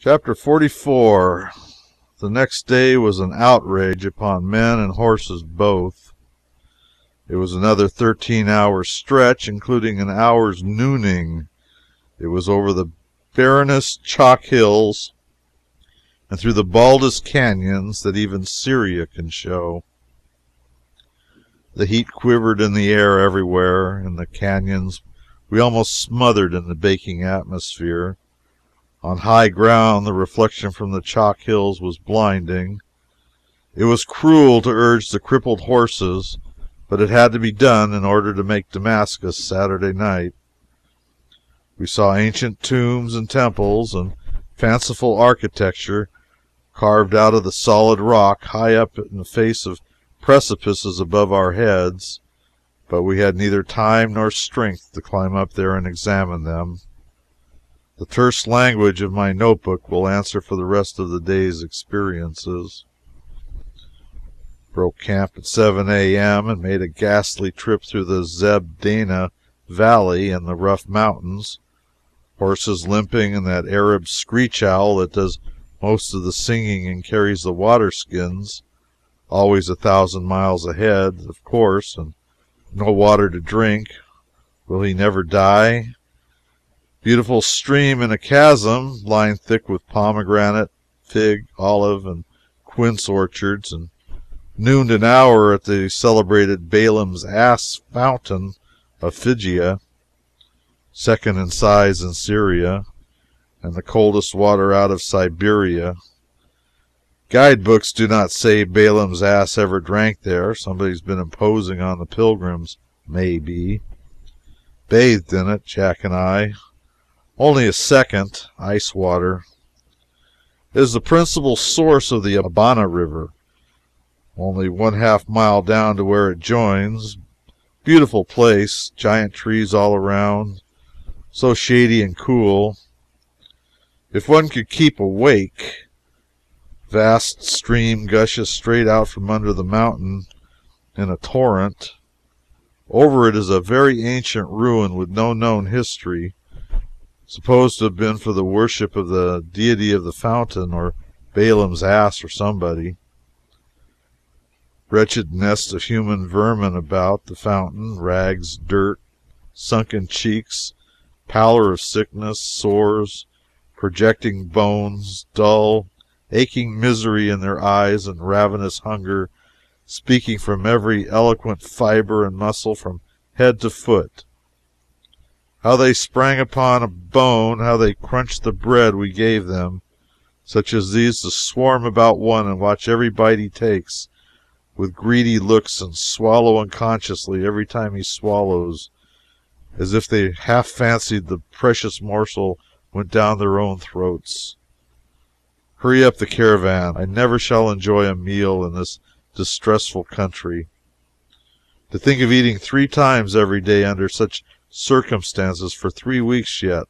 Chapter 44. The next day was an outrage upon men and horses both. It was another 13-hour stretch, including an hour's nooning. It was over the barrenest chalk hills and through the baldest canyons that even Syria can show. The heat quivered in the air everywhere. In the canyons we almost smothered in the baking atmosphere. On high ground the reflection from the chalk hills was blinding. It was cruel to urge the crippled horses, but it had to be done in order to make Damascus Saturday night. We saw ancient tombs and temples and fanciful architecture carved out of the solid rock high up in the face of precipices above our heads, but we had neither time nor strength to climb up there and examine them. The terse language of my notebook will answer for the rest of the day's experiences. Broke camp at 7 a.m. and made a ghastly trip through the Zeb Dana Valley and the rough mountains, horses limping and that Arab screech owl that does most of the singing and carries the water skins, always 1,000 miles ahead, of course, and no water to drink. Will he never die? Beautiful stream in a chasm, lined thick with pomegranate, fig, olive, and quince orchards, and nooned an hour at the celebrated Balaam's ass fountain of Phrygia, second in size in Syria, and the coldest water out of Siberia. Guidebooks do not say Balaam's ass ever drank there. Somebody's been imposing on the pilgrims, maybe. Bathed in it, Jack and I. Only a second. Ice water. It is the principal source of the Abana River, only 1/2 mile down to where it joins. Beautiful place, giant trees all around, so shady and cool. If one could keep awake. Vast stream gushes straight out from under the mountain in a torrent. Over it is a very ancient ruin with no known history, supposed to have been for the worship of the deity of the fountain, or Balaam's ass, or somebody. Wretched nests of human vermin about the fountain, rags, dirt, sunken cheeks, pallor of sickness, sores, projecting bones, dull, aching misery in their eyes, and ravenous hunger speaking from every eloquent fiber and muscle from head to foot. How they sprang upon a bone, how they crunched the bread we gave them, such as these, to swarm about one and watch every bite he takes with greedy looks and swallow unconsciously every time he swallows, as if they half fancied the precious morsel went down their own throats. Hurry up the caravan. I never shall enjoy a meal in this distressful country. To think of eating 3 times every day under such circumstances for 3 weeks yet.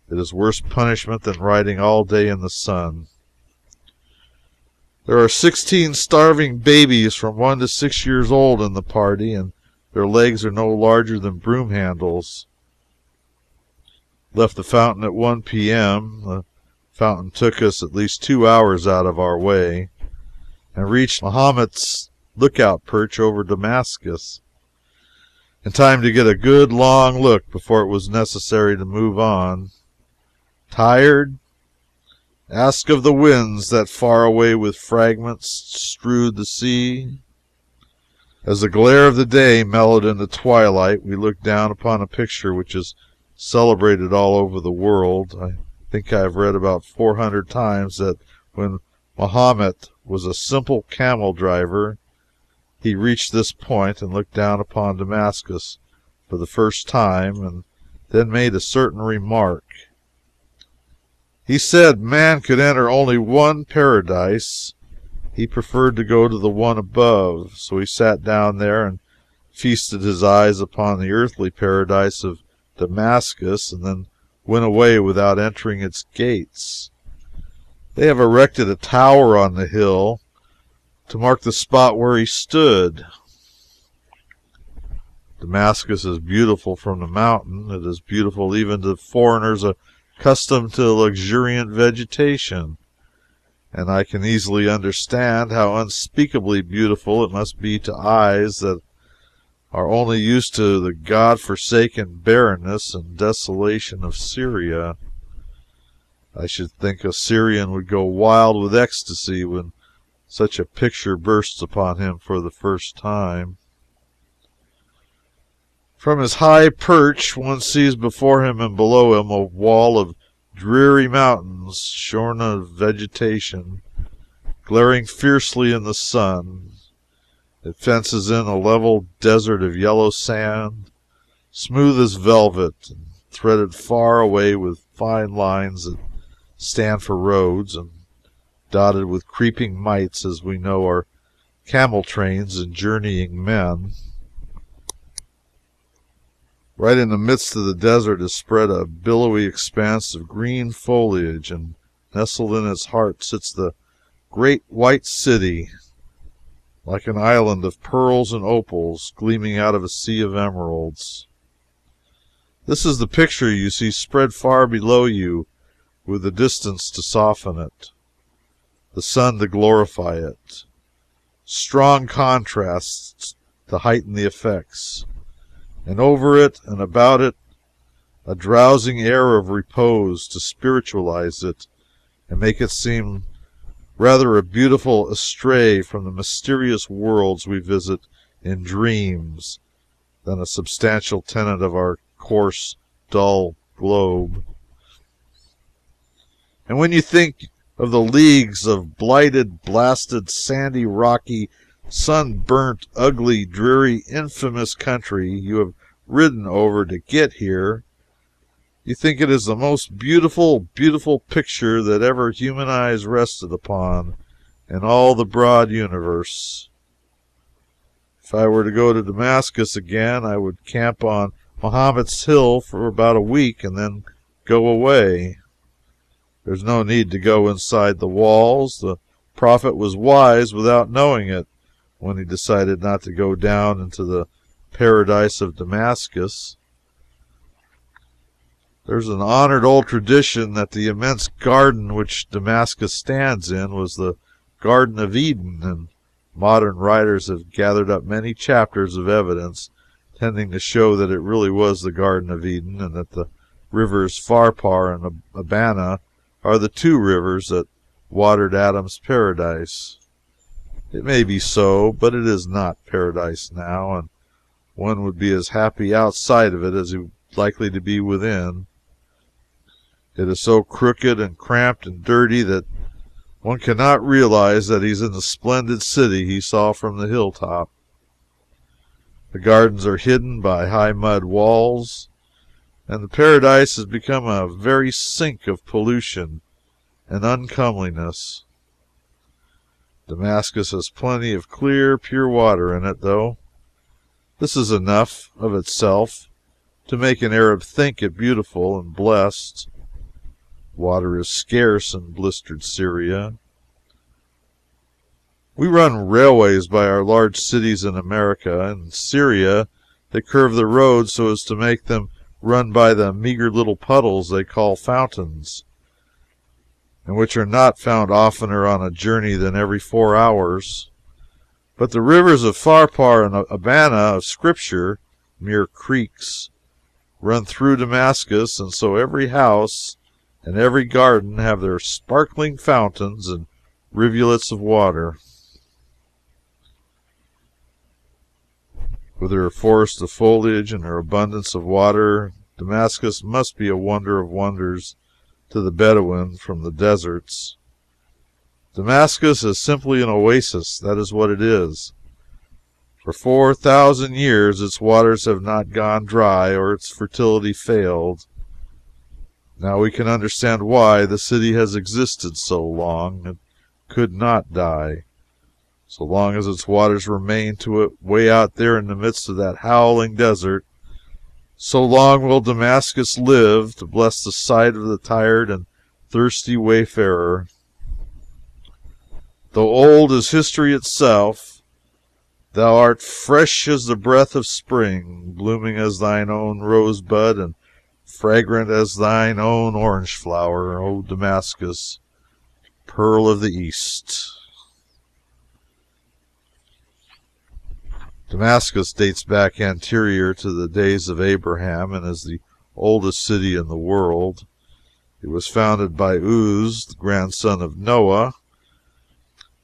It is worse punishment than riding all day in the sun. There are 16 starving babies from 1 to 6 years old in the party, and their legs are no larger than broom handles. Left the fountain at 1 p.m. The fountain took us at least 2 hours out of our way, and reached Mahomet's lookout perch over Damascus in time to get a good long look before it was necessary to move on. Tired? Ask of the winds that far away with fragments strewed the sea. As the glare of the day mellowed into twilight, we looked down upon a picture which is celebrated all over the world. I think I have read about 400 times that when Mahomet was a simple camel driver, he reached this point and looked down upon Damascus for the first time, and then made a certain remark. He said man could enter only one paradise. He preferred to go to the one above, so he sat down there and feasted his eyes upon the earthly paradise of Damascus, and then went away without entering its gates. They have erected a tower on the hill to mark the spot where he stood. Damascus is beautiful from the mountain. It is beautiful even to foreigners accustomed to luxuriant vegetation, and I can easily understand how unspeakably beautiful it must be to eyes that are only used to the God-forsaken barrenness and desolation of Syria. I should think a Syrian would go wild with ecstasy when such a picture bursts upon him for the first time. From his high perch one sees before him and below him a wall of dreary mountains shorn of vegetation, glaring fiercely in the sun. It fences in a level desert of yellow sand, smooth as velvet, and threaded far away with fine lines that stand for roads, and dotted with creeping mites, as we know are camel trains and journeying men. Right in the midst of the desert is spread a billowy expanse of green foliage, and nestled in its heart sits the great white city, like an island of pearls and opals gleaming out of a sea of emeralds. This is the picture you see spread far below you, with the distance to soften it, the sun to glorify it, strong contrasts to heighten the effects, and over it and about it a drowsing air of repose to spiritualize it and make it seem rather a beautiful estray from the mysterious worlds we visit in dreams than a substantial tenet of our coarse, dull globe. And when you think of the leagues of blighted, blasted, sandy, rocky, sun-burnt, ugly, dreary, infamous country you have ridden over to get here, you think it is the most beautiful, beautiful picture that ever human eyes rested upon in all the broad universe. If I were to go to Damascus again, I would camp on Mahomet's hill for about a week and then go away. There's no need to go inside the walls. The prophet was wise without knowing it when he decided not to go down into the paradise of Damascus. There's an honored old tradition that the immense garden which Damascus stands in was the Garden of Eden, and modern writers have gathered up many chapters of evidence tending to show that it really was the Garden of Eden, and that the rivers Pharpar and Abana are the two rivers that watered Adam's paradise. It may be so, but it is not paradise now, and one would be as happy outside of it as he would likely to be within. It is so crooked and cramped and dirty that one cannot realize that he is in the splendid city he saw from the hilltop. The gardens are hidden by high mud walls, and the paradise has become a very sink of pollution and uncomeliness. Damascus has plenty of clear, pure water in it, though. This is enough of itself to make an Arab think it beautiful and blessed. Water is scarce in blistered Syria. We run railways by our large cities in America. In Syria, they curve the roads so as to make them run by the meager little puddles they call fountains, and which are not found oftener on a journey than every 4 hours. But the rivers of Pharpar and Abana of Scripture, mere creeks, run through Damascus, and so every house and every garden have their sparkling fountains and rivulets of water. With her forest of foliage and her abundance of water, Damascus must be a wonder of wonders to the Bedouin from the deserts. Damascus is simply an oasis. That is what it is. For 4,000 years its waters have not gone dry or its fertility failed. Now we can understand why the city has existed so long and could not die. So long as its waters remain to it way out there in the midst of that howling desert, so long will Damascus live to bless the sight of the tired and thirsty wayfarer. Though old as history itself, thou art fresh as the breath of spring, blooming as thine own rosebud, and fragrant as thine own orange flower, O Damascus, pearl of the East. Damascus dates back anterior to the days of Abraham and is the oldest city in the world. It was founded by Uz, the grandson of Noah.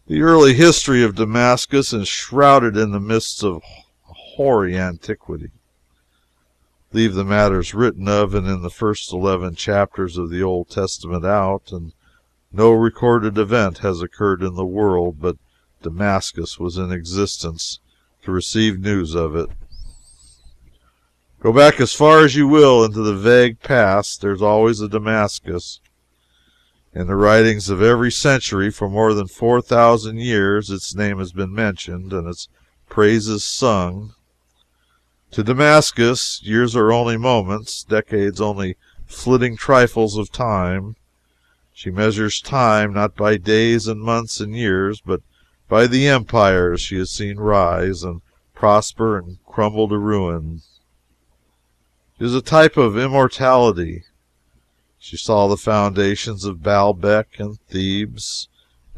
The early history of Damascus is shrouded in the mists of hoary antiquity. Leave the matters written of in the first 11 chapters of the Old Testament out, and no recorded event has occurred in the world but Damascus was in existence to receive news of it. Go back as far as you will into the vague past, there's always a Damascus. In the writings of every century for more than 4,000 years, its name has been mentioned and its praises sung. To Damascus, years are only moments, decades only flitting trifles of time. She measures time not by days and months and years, but by the empires she has seen rise and prosper and crumble to ruin. It is a type of immortality. She saw the foundations of Baalbek and Thebes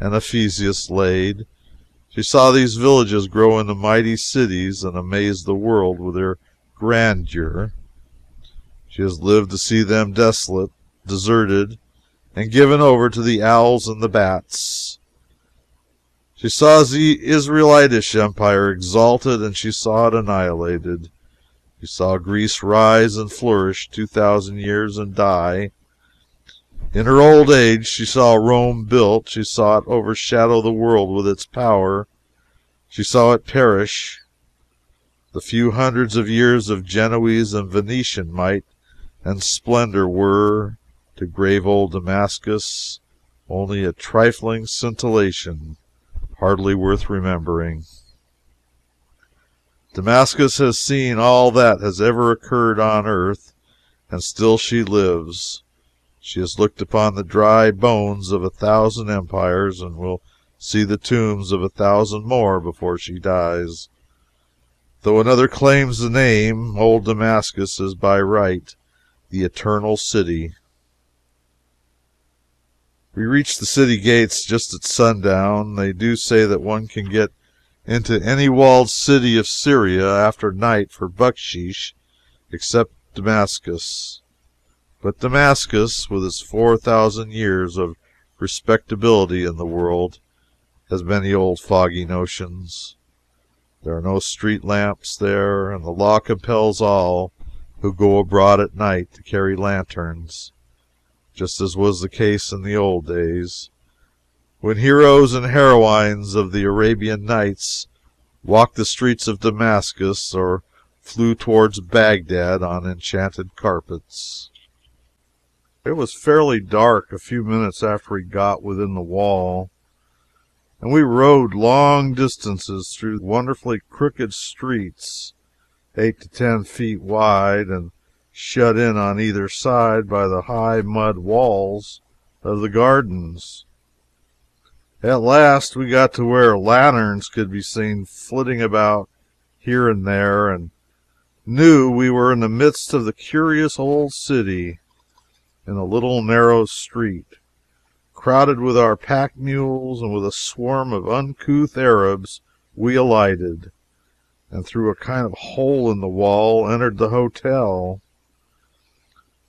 and Ephesus laid. She saw these villages grow into mighty cities and amaze the world with their grandeur. She has lived to see them desolate, deserted, and given over to the owls and the bats. She saw the Israelitish empire exalted, and she saw it annihilated. She saw Greece rise and flourish 2,000 years and die. In her old age she saw Rome built. She saw it overshadow the world with its power. She saw it perish. The few hundreds of years of Genoese and Venetian might and splendor were, to grave old Damascus, only a trifling scintillation, hardly worth remembering. Damascus has seen all that has ever occurred on earth, and still she lives. She has looked upon the dry bones of 1,000 empires, and will see the tombs of 1,000 more before she dies. Though another claims the name, old Damascus is by right the eternal city. We reached the city gates just at sundown. They do say that one can get into any walled city of Syria after night for bucksheesh except Damascus. But Damascus, with its 4,000 years of respectability in the world, has many old foggy notions. There are no street lamps there, and the law compels all who go abroad at night to carry lanterns, just as was the case in the old days, when heroes and heroines of the Arabian Nights walked the streets of Damascus or flew towards Baghdad on enchanted carpets. It was fairly dark a few minutes after we got within the wall, and we rode long distances through wonderfully crooked streets, 8 to 10 feet wide, and shut in on either side by the high mud walls of the gardens. At last we got to where lanterns could be seen flitting about here and there, and knew we were in the midst of the curious old city, in a little narrow street, crowded with our pack mules and with a swarm of uncouth Arabs. We alighted, and through a kind of hole in the wall entered the hotel.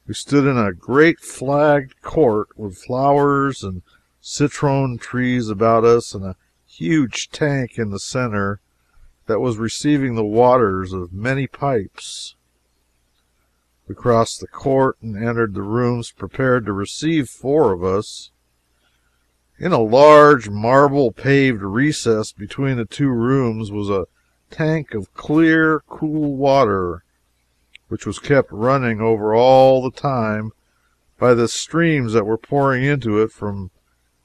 We stood in a great flagged court with flowers and citron trees about us, and a huge tank in the center that was receiving the waters of many pipes. We crossed the court and entered the rooms prepared to receive 4 of us. In a large marble paved recess between the 2 rooms was a tank of clear, cool water, which was kept running over all the time by the streams that were pouring into it from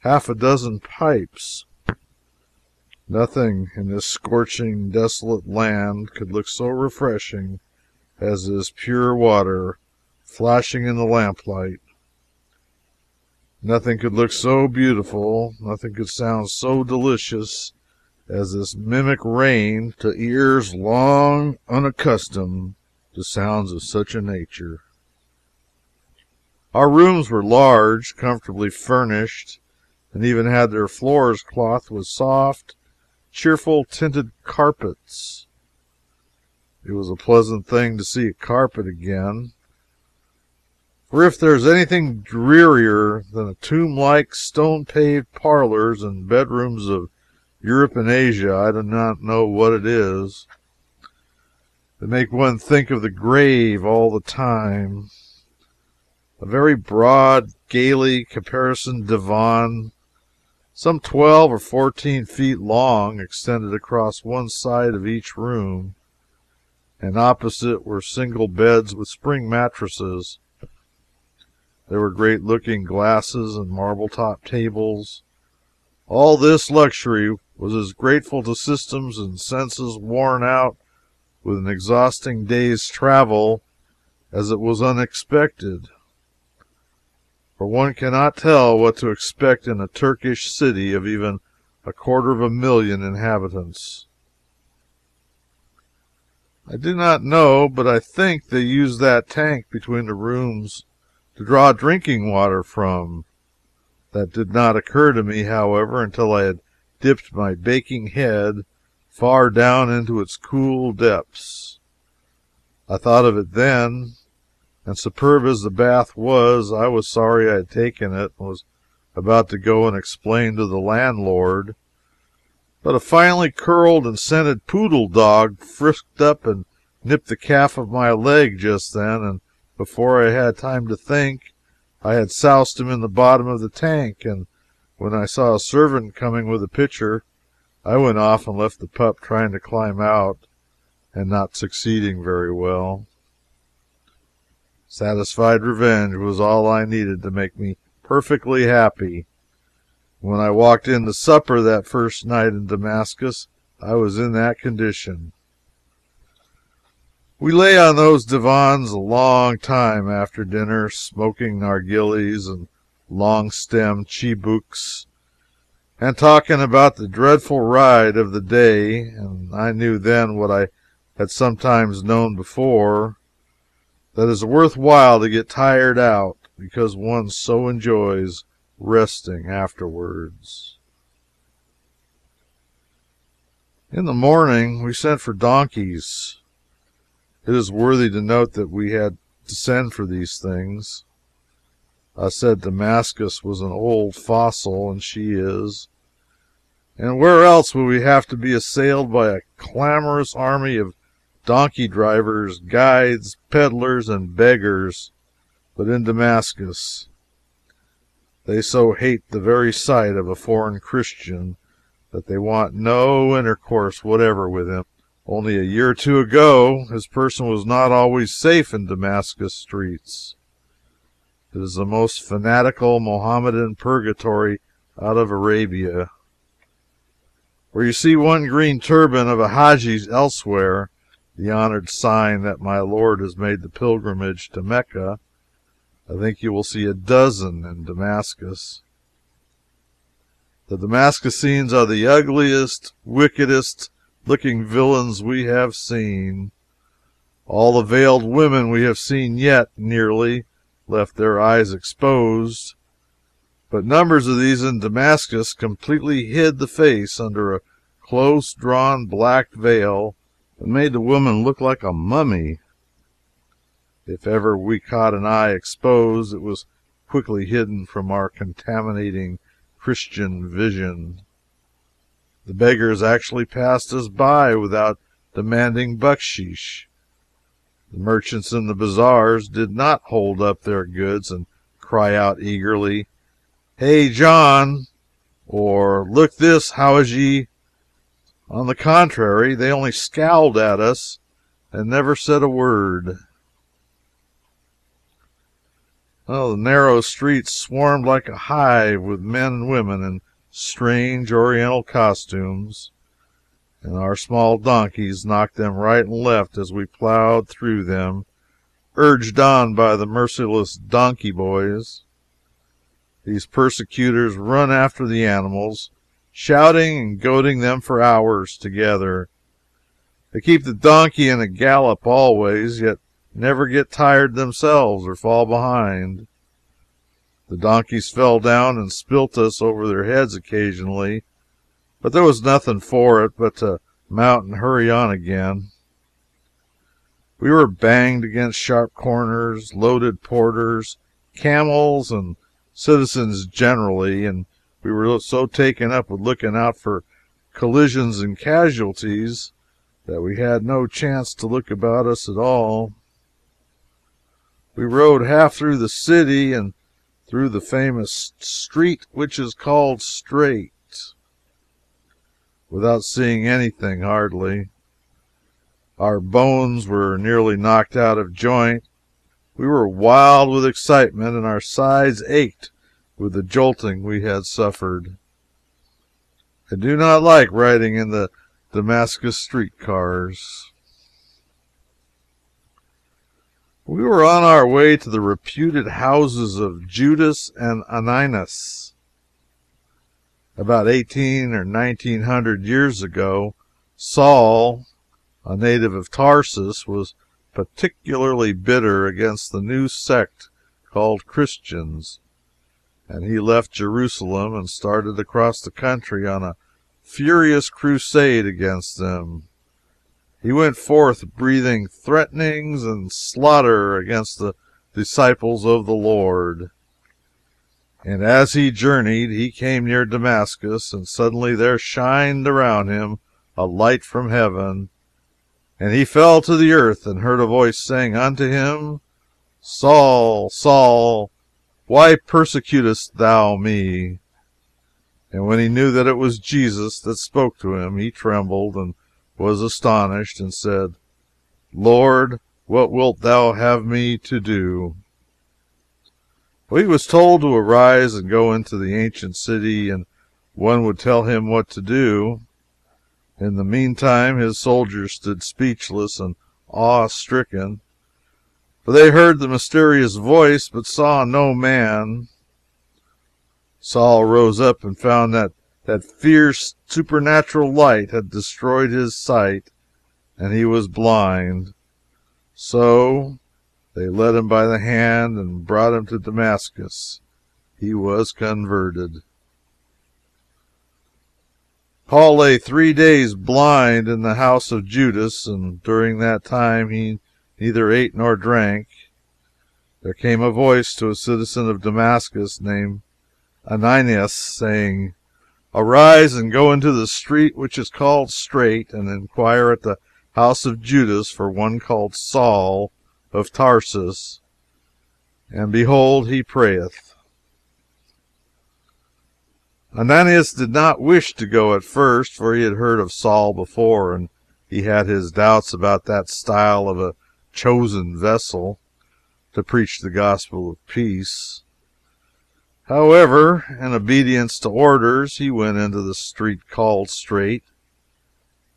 half a dozen pipes. Nothing in this scorching, desolate land could look so refreshing as this pure water flashing in the lamplight. Nothing could look so beautiful, nothing could sound so delicious as this mimic rain to ears long unaccustomed to sounds of such a nature. Our rooms were large, comfortably furnished, and even had their floors clothed with soft, cheerful tinted carpets. It was a pleasant thing to see a carpet again, for if there is anything drearier than the tomb-like, stone-paved parlors and bedrooms of Europe and Asia, I do not know what it is. They make one think of the grave all the time. A very broad, gaily caparisoned divan, some 12 or 14 feet long, extended across one side of each room, and opposite were single beds with spring mattresses. There were great looking glasses and marble top tables. All this luxury was as grateful to systems and senses worn out with an exhausting day's travel as it was unexpected. For one cannot tell what to expect in a Turkish city of even 250,000 inhabitants. I do not know, but I think they use that tank between the rooms to draw drinking water from. That did not occur to me, however, until I had dipped my baking head far down into its cool depths. I thought of it then, and superb as the bath was, I was sorry I had taken it and was about to go and explain to the landlord. But a finely curled and scented poodle dog frisked up and nipped the calf of my leg just then, and before I had time to think, I had soused him in the bottom of the tank, and when I saw a servant coming with a pitcher, I went off and left the pup trying to climb out and not succeeding very well. Satisfied revenge was all I needed to make me perfectly happy. When I walked in to supper that first night in Damascus, I was in that condition. We lay on those divans a long time after dinner, smoking narghiles and long-stemmed chibuks, and talking about the dreadful ride of the day, and I knew then what I had sometimes known before, that it is worth while to get tired out, because one so enjoys resting afterwards. In the morning we sent for donkeys. It is worthy to note that we had to send for these things. I said Damascus was an old fossil, and she is. And where else would we have to be assailed by a clamorous army of donkey drivers, guides, peddlers, and beggars but in Damascus? They so hate the very sight of a foreign Christian that they want no intercourse whatever with him. Only a year or two ago, his person was not always safe in Damascus streets. It is the most fanatical Mohammedan purgatory out of Arabia. Where you see one green turban of a Haji elsewhere, the honored sign that my Lord has made the pilgrimage to Mecca, I think you will see a dozen in Damascus. The Damascusines are the ugliest, wickedest looking villains we have seen. All the veiled women we have seen yet, nearly, left their eyes exposed, but numbers of these in Damascus completely hid the face under a close-drawn black veil that made the woman look like a mummy. If ever we caught an eye exposed, it was quickly hidden from our contaminating Christian vision. The beggars actually passed us by without demanding bucksheesh. The merchants in the bazaars did not hold up their goods and cry out eagerly, "Hey, John!" or "Look this, Hawaji!" On the contrary, they only scowled at us and never said a word. Oh, the narrow streets swarmed like a hive with men and women in strange Oriental costumes, and our small donkeys knocked them right and left as we plowed through them, urged on by the merciless donkey boys. These persecutors run after the animals, shouting and goading them for hours together. They keep the donkey in a gallop always, yet never get tired themselves or fall behind. The donkeys fell down and spilt us over their heads occasionally, but there was nothing for it but to mount and hurry on again. We were banged against sharp corners, loaded porters, camels, and citizens generally, and we were so taken up with looking out for collisions and casualties that we had no chance to look about us at all. We rode half through the city and through the famous street which is called Straight, without seeing anything hardly. Our bones were nearly knocked out of joint. We were wild with excitement, and our sides ached with the jolting we had suffered. I do not like riding in the Damascus streetcars. We were on our way to the reputed houses of Judas and Ananias. About 18 or 1900 years ago, Saul, a native of Tarsus, was particularly bitter against the new sect called Christians, and he left Jerusalem and started across the country on a furious crusade against them. He went forth breathing threatenings and slaughter against the disciples of the Lord. And as he journeyed, he came near Damascus, and suddenly there shined around him a light from heaven. And he fell to the earth, and heard a voice saying unto him, Saul, Saul, why persecutest thou me? And when he knew that it was Jesus that spoke to him, he trembled and was astonished, and said, Lord, what wilt thou have me to do? Well, he was told to arise and go into the ancient city, and one would tell him what to do. In the meantime, his soldiers stood speechless and awe-stricken, for they heard the mysterious voice, but saw no man. Saul rose up and found that fierce supernatural light had destroyed his sight, and he was blind. So they led him by the hand and brought him to Damascus. He was converted. Paul lay 3 days blind in the house of Judas, and during that time he neither ate nor drank. There came a voice to a citizen of Damascus named Ananias, saying, Arise and go into the street which is called Straight, and inquire at the house of Judas for one called Saul of Tarsus, and behold, he prayeth. Ananias did not wish to go at first, for he had heard of Saul before, and he had his doubts about that style of a chosen vessel to preach the gospel of peace. However, in obedience to orders, he went into the street called Straight.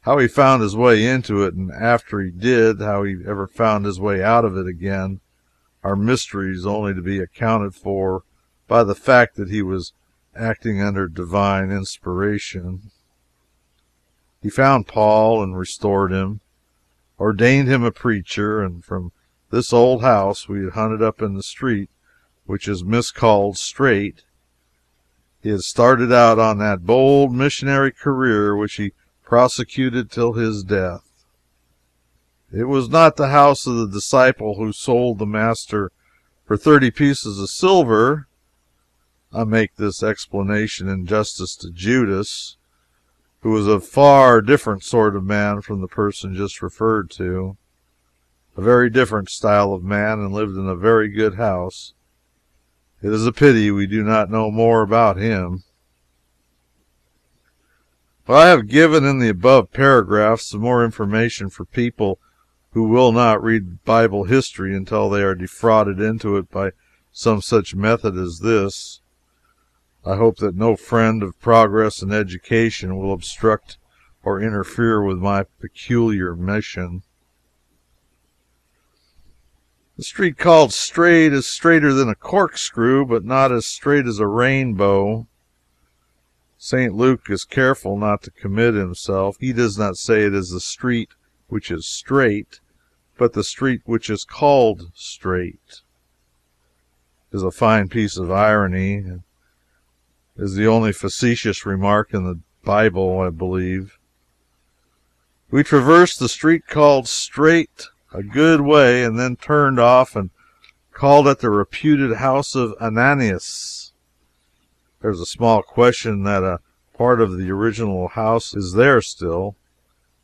How he found his way into it, and after he did, how he ever found his way out of it again, are mysteries only to be accounted for by the fact that he was acting under divine inspiration. He found Paul and restored him, ordained him a preacher, and from this old house we had hunted up in the street which is miscalled Straight, he had started out on that bold missionary career which he prosecuted till his death. It was not the house of the disciple who sold the Master for 30 pieces of silver. I make this explanation in justice to Judas, who was a far different sort of man from the person just referred to, a very different style of man, and lived in a very good house. It is a pity we do not know more about him. Well, I have given in the above paragraph some more information for people who will not read Bible history until they are defrauded into it by some such method as this. I hope that no friend of progress and education will obstruct or interfere with my peculiar mission. The street called Straight is straighter than a corkscrew, but not as straight as a rainbow. St. Luke is careful not to commit himself. He does not say it is the street which is straight, but the street which is called Straight. is a fine piece of irony, is the only facetious remark in the Bible, I believe. We traversed the street called Straight a good way, and then turned off and called at the reputed house of Ananias. There's a small question that a part of the original house is there still.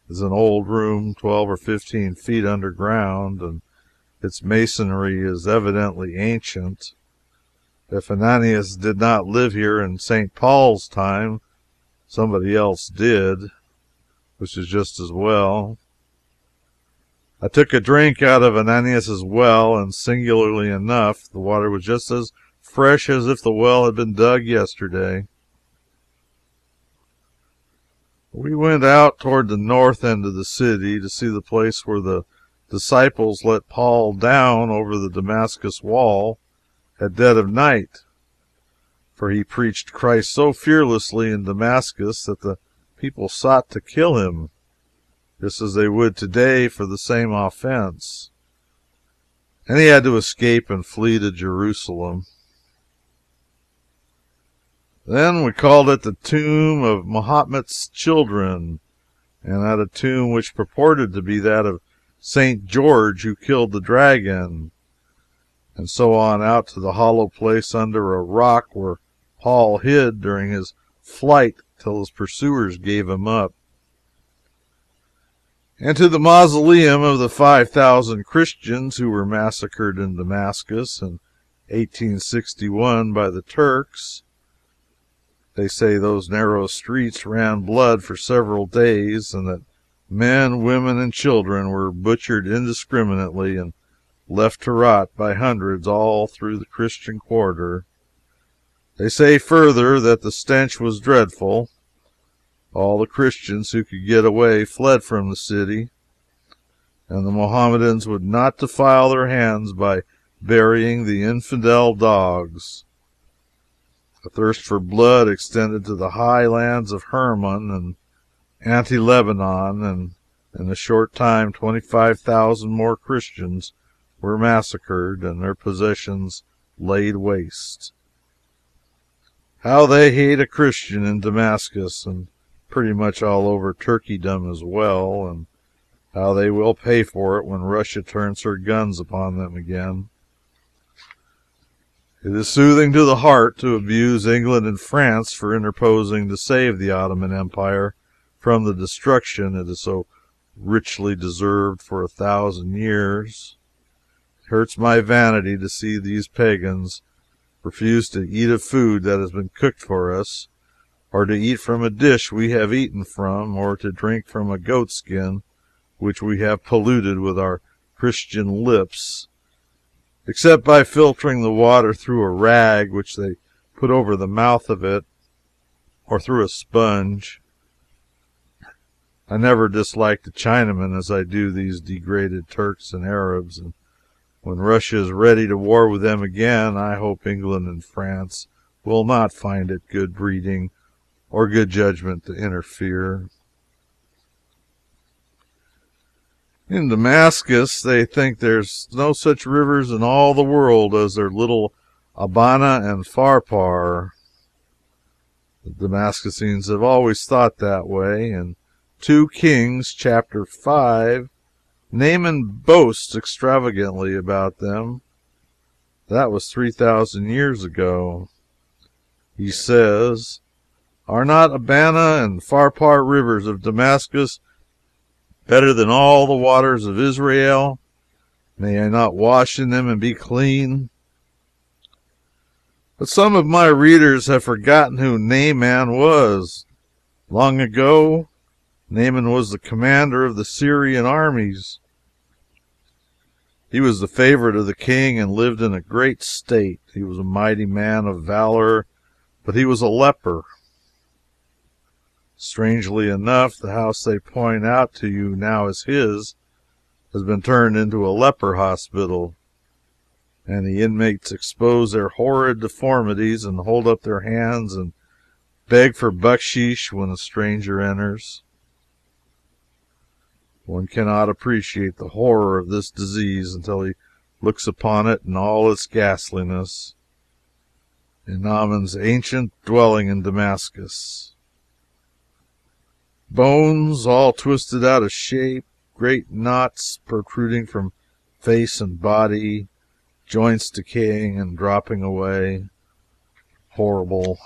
It's an old room 12 or 15 feet underground, and its masonry is evidently ancient. If Ananias did not live here in St. Paul's time, somebody else did, which is just as well. I took a drink out of Ananias's well, and singularly enough, the water was just as fresh as if the well had been dug yesterday. We went out toward the north end of the city to see the place where the disciples let Paul down over the Damascus wall at dead of night, for he preached Christ so fearlessly in Damascus that the people sought to kill him, just as they would today for the same offense, and he had to escape and flee to Jerusalem. Then we called at the tomb of Mahomet's children, and at a tomb which purported to be that of St. George who killed the dragon, and so on out to the hollow place under a rock where Paul hid during his flight till his pursuers gave him up, and to the mausoleum of the 5,000 Christians who were massacred in Damascus in 1861 by the Turks. They say those narrow streets ran blood for several days, and that men, women, and children were butchered indiscriminately and left to rot by hundreds all through the Christian quarter. They say further that the stench was dreadful. All the Christians who could get away fled from the city, and the Mohammedans would not defile their hands by burying the infidel dogs. The thirst for blood extended to the high lands of Hermon and Anti-Lebanon, and in a short time 25,000 more Christians were massacred and their possessions laid waste. How they hate a Christian in Damascus, and pretty much all over Turkeydom as well, and how they will pay for it when Russia turns her guns upon them again. It is soothing to the heart to abuse England and France for interposing to save the Ottoman Empire from the destruction it has so richly deserved for 1,000 years. It hurts my vanity to see these pagans refuse to eat of food that has been cooked for us, or to eat from a dish we have eaten from, or to drink from a goat skin which we have polluted with our Christian lips, except by filtering the water through a rag which they put over the mouth of it, or through a sponge. I never disliked the Chinamen as I do these degraded Turks and Arabs, and when Russia is ready to war with them again, I hope England and France will not find it good breeding or good judgment to interfere. In Damascus, they think there's no such rivers in all the world as their little Abana and Pharpar. The Damascusines have always thought that way. In 2 Kings, chapter 5, Naaman boasts extravagantly about them. That was 3,000 years ago. He says, "Are not Abana and Pharpar rivers of Damascus better than all the waters of Israel? May I not wash in them and be clean?" But some of my readers have forgotten who Naaman was. Long ago, Naaman was the commander of the Syrian armies. He was the favorite of the king and lived in a great state. He was a mighty man of valor, but he was a leper. Strangely enough, the house they point out to you now as his has been turned into a leper hospital, and the inmates expose their horrid deformities and hold up their hands and beg for bucksheesh when a stranger enters. One cannot appreciate the horror of this disease until he looks upon it in all its ghastliness. in Naaman's ancient dwelling in Damascus. Bones all twisted out of shape, great knots protruding from face and body, joints decaying and dropping away. Horrible.